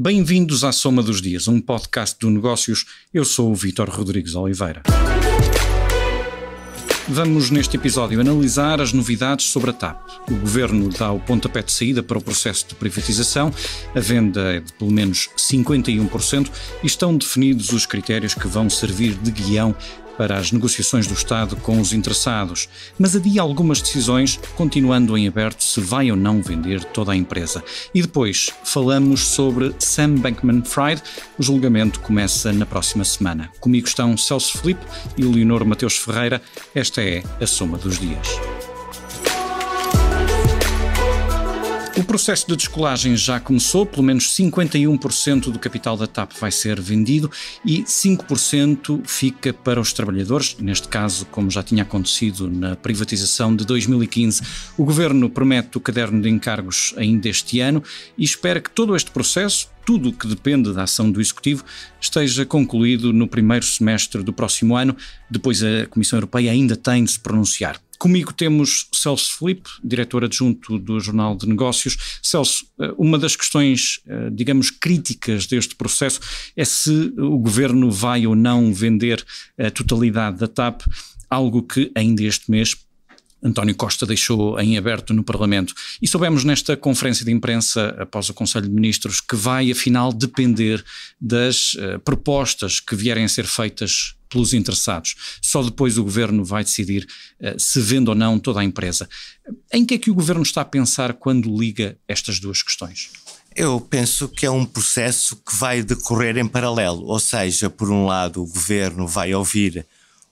Bem-vindos à Soma dos Dias, um podcast do Negócios. Eu sou o Vítor Rodrigues Oliveira. Vamos neste episódio analisar as novidades sobre a TAP. O Governo dá o pontapé de saída para o processo de privatização, a venda é de pelo menos 51% e estão definidos os critérios que vão servir de guião para as negociações do Estado com os interessados, mas adia algumas decisões, continuando em aberto se vai ou não vender toda a empresa. E depois falamos sobre Sam Bankman-Fried. O julgamento começa na próxima semana. Comigo estão Celso Filipe e Leonor Mateus Ferreira. Esta é a Soma dos Dias. O processo de descolagem já começou, pelo menos 51% do capital da TAP vai ser vendido e 5% fica para os trabalhadores, neste caso, como já tinha acontecido na privatização de 2015. O Governo promete o caderno de encargos ainda este ano e espera que todo este processo, tudo o que depende da ação do Executivo, esteja concluído no primeiro semestre do próximo ano. Depois a Comissão Europeia ainda tem de se pronunciar. Comigo temos Celso Filipe, diretor adjunto do Jornal de Negócios. Celso, uma das questões, digamos, críticas deste processo é se o Governo vai ou não vender a totalidade da TAP, algo que ainda este mês António Costa deixou em aberto no Parlamento. E soubemos nesta conferência de imprensa, após o Conselho de Ministros, que vai afinal depender das propostas que vierem a ser feitas pelos interessados. Só depois o Governo vai decidir se vende ou não toda a empresa. Em que é que o Governo está a pensar quando liga estas duas questões? Eu penso que é um processo que vai decorrer em paralelo, ou seja, por um lado o Governo vai ouvir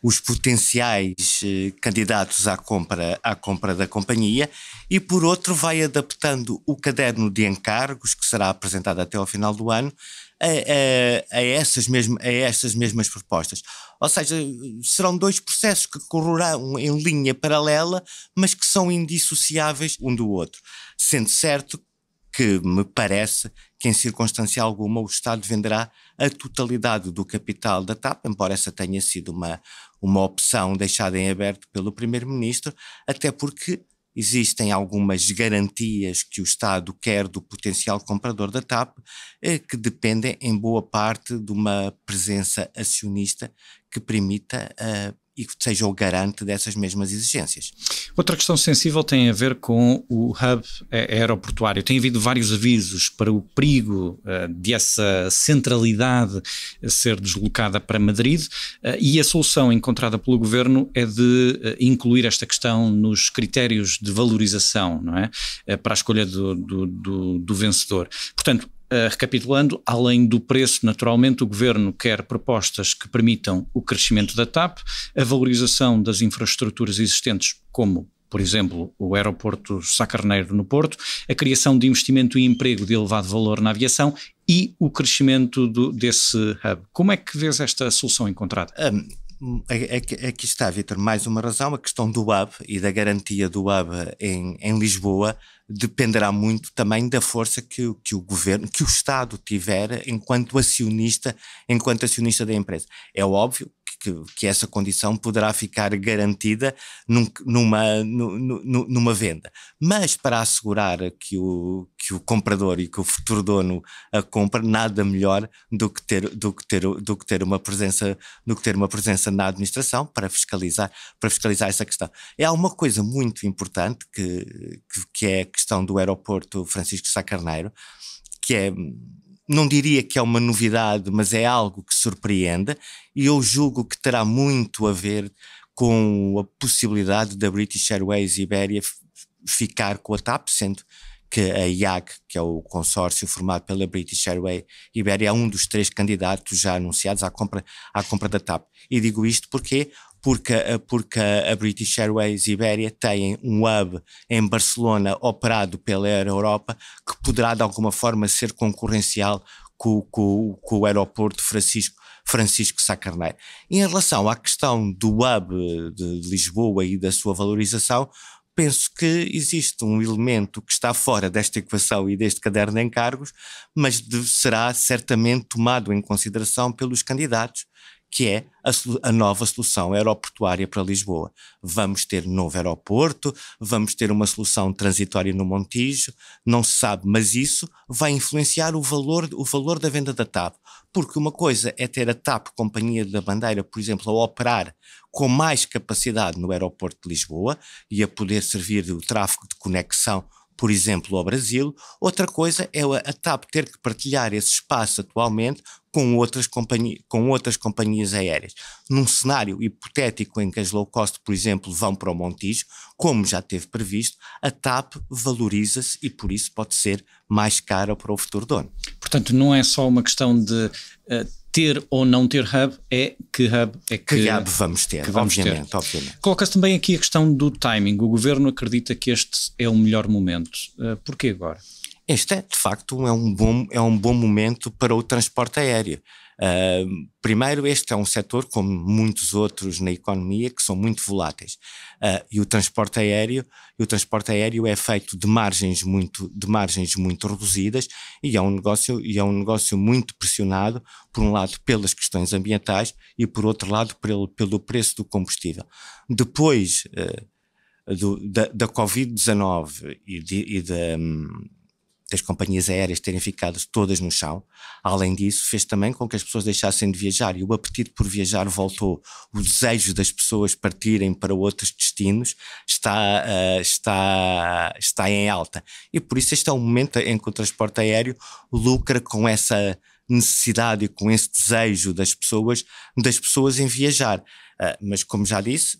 os potenciais candidatos à compra da companhia e por outro vai adaptando o caderno de encargos que será apresentado até ao final do ano a estas mesmas propostas. Ou seja, serão dois processos que correrão em linha paralela, mas que são indissociáveis um do outro. Sendo certo que me parece que em circunstância alguma o Estado venderá a totalidade do capital da TAP, embora essa tenha sido uma opção deixada em aberto pelo Primeiro-Ministro, até porque existem algumas garantias que o Estado quer do potencial comprador da TAP, que dependem em boa parte de uma presença acionista que permita e que seja o garante dessas mesmas exigências. Outra questão sensível tem a ver com o hub aeroportuário. Tem havido vários avisos para o perigo dessa centralidade ser deslocada para Madrid e a solução encontrada pelo Governo é de incluir esta questão nos critérios de valorização, não é? Para a escolha do vencedor. Portanto, recapitulando, além do preço, naturalmente, o Governo quer propostas que permitam o crescimento da TAP, a valorização das infraestruturas existentes, como, por exemplo, o aeroporto Sá Carneiro no Porto, a criação de investimento e emprego de elevado valor na aviação e o crescimento desse hub. Como é que vês esta solução encontrada? Aqui está, Vítor, mais uma razão. A questão do hub e da garantia do hub em Lisboa dependerá muito também da força que o Governo, que o Estado tiver enquanto acionista da empresa. É óbvio que essa condição poderá ficar garantida numa venda. Mas para assegurar que o comprador e que o futuro dono a compra, nada melhor do que ter uma presença na administração para fiscalizar essa questão. Há uma coisa muito importante que é a questão do aeroporto Francisco Sá Carneiro, que é, não diria que é uma novidade, mas é algo que surpreende e eu julgo que terá muito a ver com a possibilidade da British Airways e Iberia ficar com a TAP, sendo que a IAG, que é o consórcio formado pela British Airways e Iberia, é um dos 3 candidatos já anunciados à compra da TAP. E digo isto porque a British Airways e Iberia têm um hub em Barcelona operado pela Air Europa que poderá de alguma forma ser concorrencial com o aeroporto Francisco Sá Carneiro. Em relação à questão do hub de Lisboa e da sua valorização, penso que existe um elemento que está fora desta equação e deste caderno de encargos, mas será certamente tomado em consideração pelos candidatos, que é a nova solução aeroportuária para Lisboa. Vamos ter novo aeroporto, vamos ter uma solução transitória no Montijo, não se sabe, mas isso vai influenciar o valor da venda da TAP, porque uma coisa é ter a TAP, Companhia da Bandeira, por exemplo, a operar com mais capacidade no aeroporto de Lisboa e a poder servir o tráfego de conexão, por exemplo, ao Brasil. Outra coisa é a TAP ter que partilhar esse espaço atualmente com outras companhias aéreas. Num cenário hipotético em que as low cost, por exemplo, vão para o Montijo, como já teve previsto, a TAP valoriza-se e por isso pode ser mais cara para o futuro dono. Portanto, não é só uma questão de ter ou não ter hub, é que hub é que hub vamos ter, obviamente. Coloca-se também aqui a questão do timing. O governo acredita que este é o melhor momento. Porquê agora? Este é, de facto, é um bom momento para o transporte aéreo. Primeiro, este é um setor, como muitos outros na economia, que são muito voláteis. E o transporte aéreo é feito de margens muito reduzidas e é um negócio muito pressionado, por um lado pelas questões ambientais e por outro lado pelo preço do combustível. Depois da Covid-19 e das companhias aéreas terem ficado todas no chão, além disso fez também com que as pessoas deixassem de viajar e o apetite por viajar voltou. O desejo das pessoas partirem para outros destinos está em alta e por isso este é um momento em que o transporte aéreo lucra com essa necessidade e com esse desejo das pessoas em viajar, mas como já disse,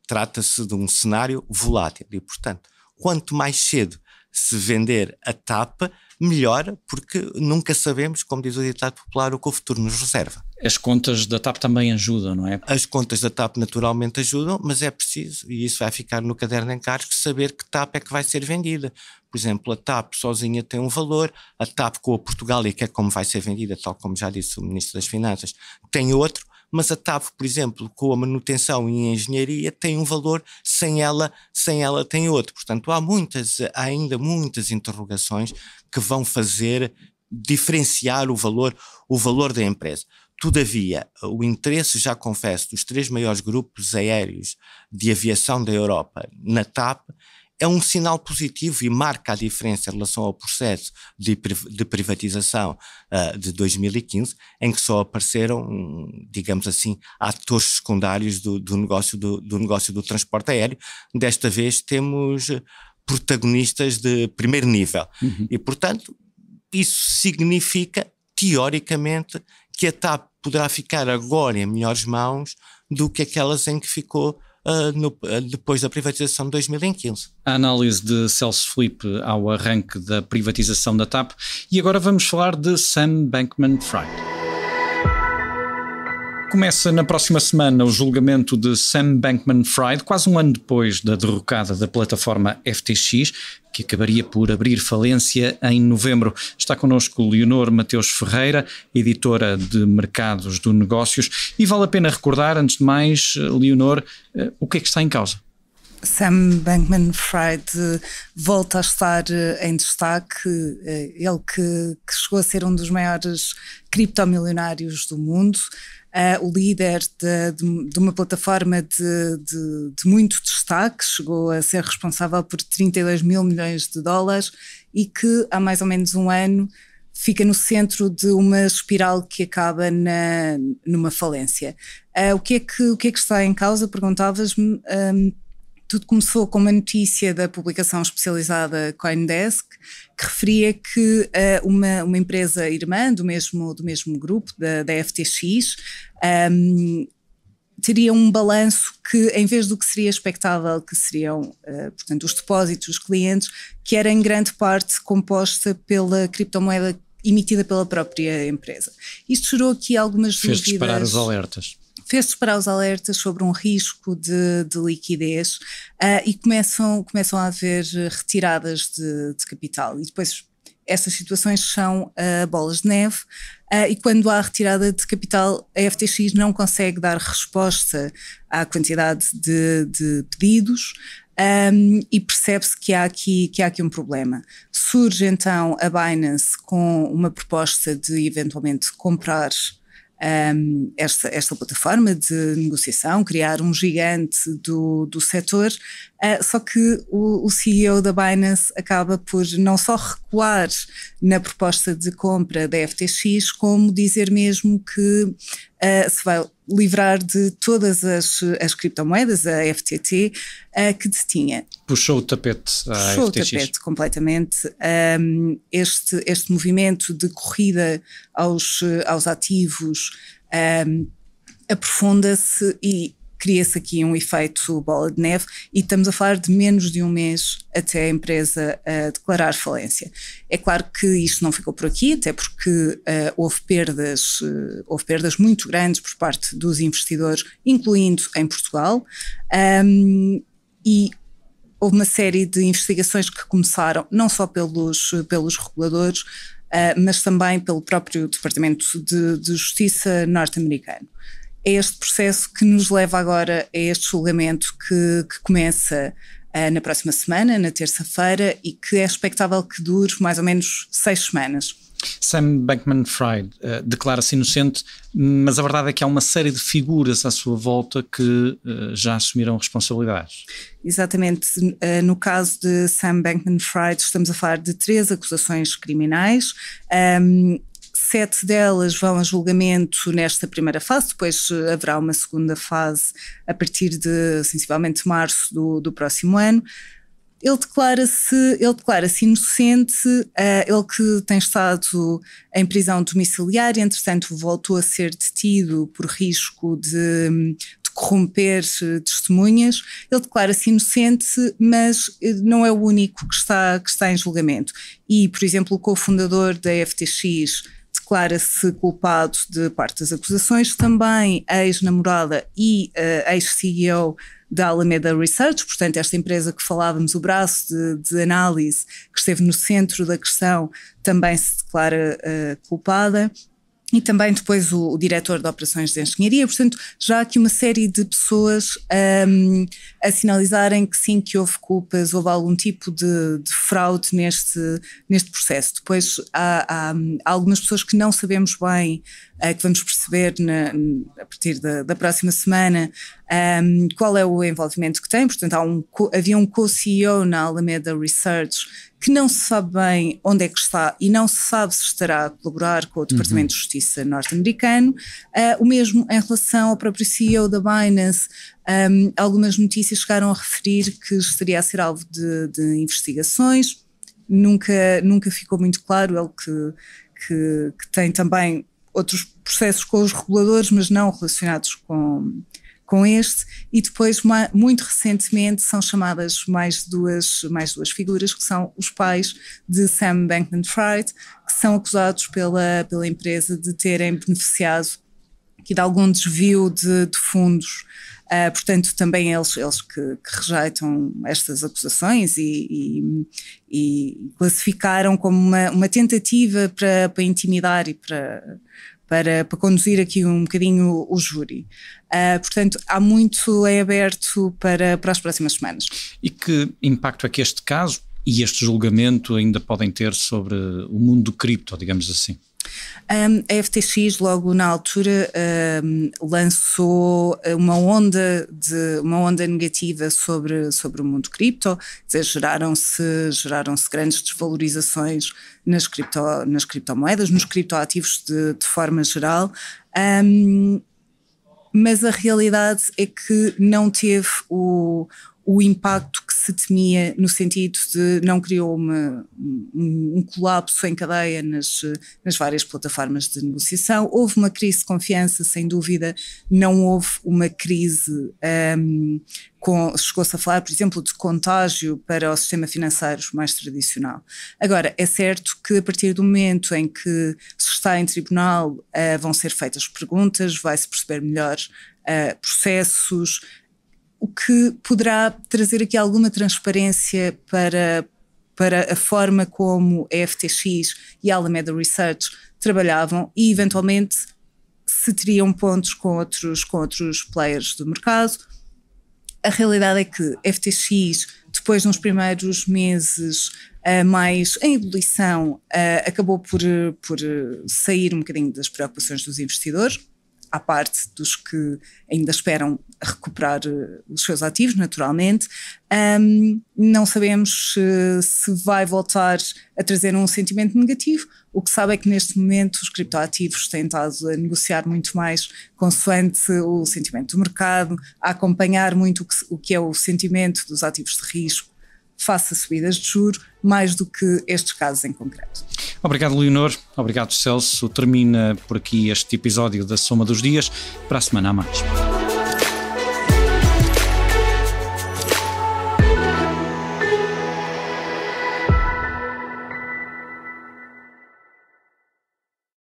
trata-se de um cenário volátil e portanto quanto mais cedo se vender a TAP, melhor, porque nunca sabemos, como diz o ditado popular, o que o futuro nos reserva. As contas da TAP também ajudam, não é? As contas da TAP naturalmente ajudam, mas é preciso, e isso vai ficar no caderno de encargos, saber que TAP é que vai ser vendida. Por exemplo, a TAP sozinha tem um valor, a TAP com a Portugália, que é como vai ser vendida, tal como já disse o Ministro das Finanças, tem outro, mas a TAP, por exemplo, com a manutenção e a engenharia tem um valor, sem ela tem outro. Portanto, há ainda muitas interrogações que vão fazer diferenciar o valor da empresa. Todavia, o interesse, já confesso, dos 3 maiores grupos aéreos de aviação da Europa na TAP é um sinal positivo e marca a diferença em relação ao processo de privatização de 2015, em que só apareceram, digamos assim, atores secundários do negócio do transporte aéreo. Desta vez temos protagonistas de primeiro nível. E, portanto, isso significa, teoricamente, que a TAP poderá ficar agora em melhores mãos do que aquelas em que ficou depois da privatização de 2015. A análise de Celso Filipe ao arranque da privatização da TAP. E agora vamos falar de Sam Bankman-Fried. Começa na próxima semana o julgamento de Sam Bankman-Fried, quase um ano depois da derrocada da plataforma FTX, que acabaria por abrir falência em novembro. Está connosco Leonor Mateus Ferreira, editora de Mercados do Negócios, e vale a pena recordar, antes de mais, Leonor, o que é que está em causa? Sam Bankman-Fried volta a estar em destaque, ele que chegou a ser um dos maiores criptomilionários do mundo, o líder de uma plataforma de muito destaque, chegou a ser responsável por 32 mil milhões de dólares e que há mais ou menos um ano fica no centro de uma espiral que acaba numa falência. O que é que está em causa? Perguntavas-me. Tudo começou com uma notícia da publicação especializada CoinDesk, que referia que uma empresa irmã do mesmo grupo, da FTX, teria um balanço que, em vez do que seria expectável, que seriam, portanto, os depósitos dos clientes, que era em grande parte composta pela criptomoeda emitida pela própria empresa. Isto gerou aqui algumas dúvidas. Fez disparar os alertas. Fez disparar os alertas sobre um risco de liquidez e começam a haver retiradas de capital. E depois essas situações são bolas de neve e quando há retirada de capital, a FTX não consegue dar resposta à quantidade de pedidos e percebe-se que há aqui um problema. Surge então a Binance com uma proposta de eventualmente comprar esta plataforma de negociação, criar um gigante do setor, só que o CEO da Binance acaba por não só recuar na proposta de compra da FTX, como dizer mesmo que se vai livrar de todas as criptomoedas, a FTT, que detinha. Puxou o tapete à FTX. Puxou o tapete completamente. Este movimento de corrida aos ativos aprofunda-se e cria-se aqui um efeito bola de neve, e estamos a falar de menos de um mês até a empresa declarar falência. É claro que isto não ficou por aqui, até porque houve perdas muito grandes por parte dos investidores, incluindo em Portugal, e houve uma série de investigações que começaram não só pelos reguladores, mas também pelo próprio Departamento de Justiça norte-americano. É este processo que nos leva agora a este julgamento que começa na próxima semana, na terça-feira, e que é expectável que dure mais ou menos 6 semanas. Sam Bankman-Fried declara-se inocente, mas a verdade é que há uma série de figuras à sua volta que já assumiram responsabilidades. Exatamente. No caso de Sam Bankman-Fried, estamos a falar de 3 acusações criminais. 7 delas vão a julgamento nesta primeira fase, depois haverá uma segunda fase a partir de, sensivelmente, março do próximo ano. Ele declara-se inocente, ele que tem estado em prisão domiciliária, entretanto voltou a ser detido por risco de corromper testemunhas. Ele declara-se inocente, mas não é o único que está em julgamento. E, por exemplo, o cofundador da FTX declara-se culpado de parte das acusações, também a ex-namorada e ex-CEO da Alameda Research, portanto esta empresa que falávamos, o braço de análise que esteve no centro da questão, também se declara culpada. E também depois o diretor de operações de engenharia. Portanto, já há aqui uma série de pessoas a sinalizarem que sim, que houve culpas, houve algum tipo de fraude neste processo. Depois há algumas pessoas que não sabemos bem, que vamos perceber a partir da próxima semana qual é o envolvimento que tem. Portanto, havia um co-CEO na Alameda Research que não se sabe bem onde é que está e não se sabe se estará a colaborar com o Departamento de Justiça norte-americano. O mesmo em relação ao próprio CEO da Binance. Algumas notícias chegaram a referir que estaria a ser alvo de investigações. Nunca ficou muito claro. Ele que tem também outros processos com os reguladores, mas não relacionados com este. E depois, muito recentemente, são chamadas mais duas figuras, que são os pais de Sam Bankman-Fried, que são acusados pela empresa de terem beneficiado aqui de algum desvio de fundos. Portanto, também eles que rejeitam estas acusações e classificaram como uma tentativa para intimidar e para conduzir aqui um bocadinho o júri. Portanto, há muito em aberto para as próximas semanas. E que impacto é que este caso e este julgamento ainda podem ter sobre o mundo do cripto, digamos assim? A FTX logo na altura lançou uma onda negativa sobre o mundo cripto, quer dizer, geraram-se grandes desvalorizações nas criptomoedas, nos criptoativos de forma geral, mas a realidade é que não teve o impacto que se temia, no sentido de não criou um colapso em cadeia nas várias plataformas de negociação. Houve uma crise de confiança, sem dúvida, não houve uma crise, chegou-se a falar, por exemplo, de contágio para o sistema financeiro mais tradicional. Agora, é certo que a partir do momento em que se está em tribunal, vão ser feitas perguntas, vai-se perceber melhor processos, o que poderá trazer aqui alguma transparência para a forma como a FTX e a Alameda Research trabalhavam e, eventualmente, se teriam pontos com outros players do mercado. A realidade é que a FTX, depois nos primeiros meses mais em ebulição, acabou por sair um bocadinho das preocupações dos investidores, à parte dos que ainda esperam recuperar os seus ativos, naturalmente. Não sabemos se vai voltar a trazer um sentimento negativo. O que sabe é que neste momento os criptoativos têm estado a negociar muito mais consoante o sentimento do mercado, a acompanhar muito o que é o sentimento dos ativos de risco face a subidas de juros, mais do que estes casos em concreto. Obrigado, Leonor. Obrigado, Celso. Termina por aqui este episódio da Soma dos Dias. Para a semana há mais.